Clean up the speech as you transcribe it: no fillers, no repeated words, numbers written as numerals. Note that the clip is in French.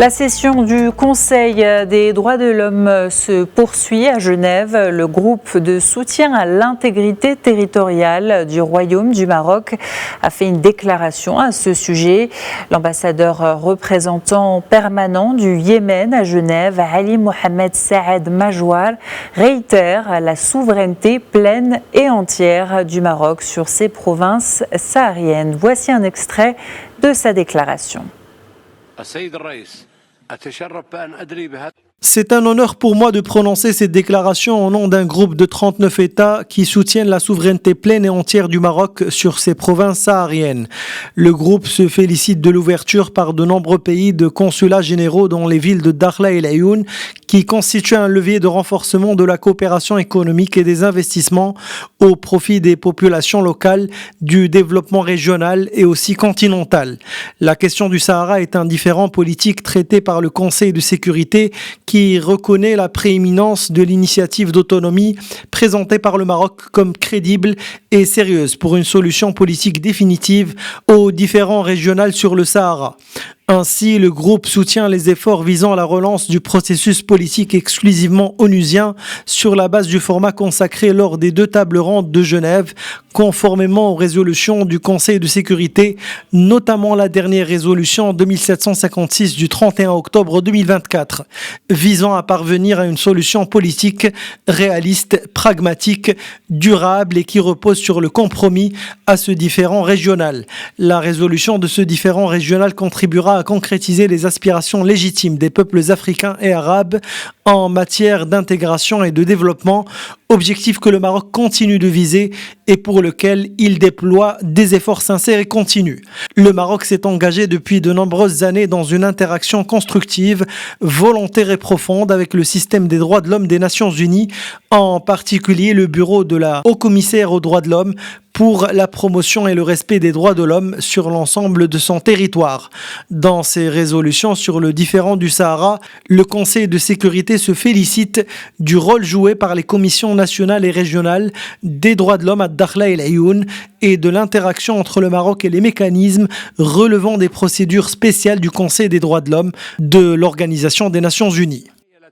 La session du Conseil des droits de l'homme se poursuit à Genève. Le groupe de soutien à l'intégrité territoriale du Royaume du Maroc a fait une déclaration à ce sujet. L'ambassadeur représentant permanent du Yémen à Genève, Ali Mohamed Saad Majouar, réitère la souveraineté pleine et entière du Maroc sur ses provinces sahariennes. Voici un extrait de sa déclaration. C'est un honneur pour moi de prononcer cette déclaration au nom d'un groupe de 39 États qui soutiennent la souveraineté pleine et entière du Maroc sur ses provinces sahariennes. Le groupe se félicite de l'ouverture par de nombreux pays de consulats généraux dans les villes de Dakhla et Laayoune, qui constituent un levier de renforcement de la coopération économique et des investissements au profit des populations locales, du développement régional et aussi continental. La question du Sahara est un différend politique traité par le Conseil de sécurité qui reconnaît la prééminence de l'initiative d'autonomie présentée par le Maroc comme crédible et sérieuse pour une solution politique définitive aux différends régionaux sur le Sahara. Ainsi, le groupe soutient les efforts visant à la relance du processus politique exclusivement onusien sur la base du format consacré lors des 2 tables rondes de Genève, conformément aux résolutions du Conseil de sécurité, notamment la dernière résolution 2756 du 31 octobre 2024, visant à parvenir à une solution politique réaliste, pragmatique, durable et qui repose sur le compromis à ce différend régional. La résolution de ce différend régional contribuera à concrétiser les aspirations légitimes des peuples africains et arabes en matière d'intégration et de développement, objectif que le Maroc continue de viser et pour lequel il déploie des efforts sincères et continus. Le Maroc s'est engagé depuis de nombreuses années dans une interaction constructive, volontaire et profonde avec le système des droits de l'homme des Nations Unies, en particulier le bureau de la haut-commissaire aux droits de l'homme pour la promotion et le respect des droits de l'homme sur l'ensemble de son territoire. Dans ses résolutions sur le différend du Sahara, le Conseil de sécurité se félicite du rôle joué par les commissions nationales et régionales des droits de l'homme à Dakhla et Laayoune et de l'interaction entre le Maroc et les mécanismes relevant des procédures spéciales du Conseil des droits de l'homme de l'Organisation des Nations Unies.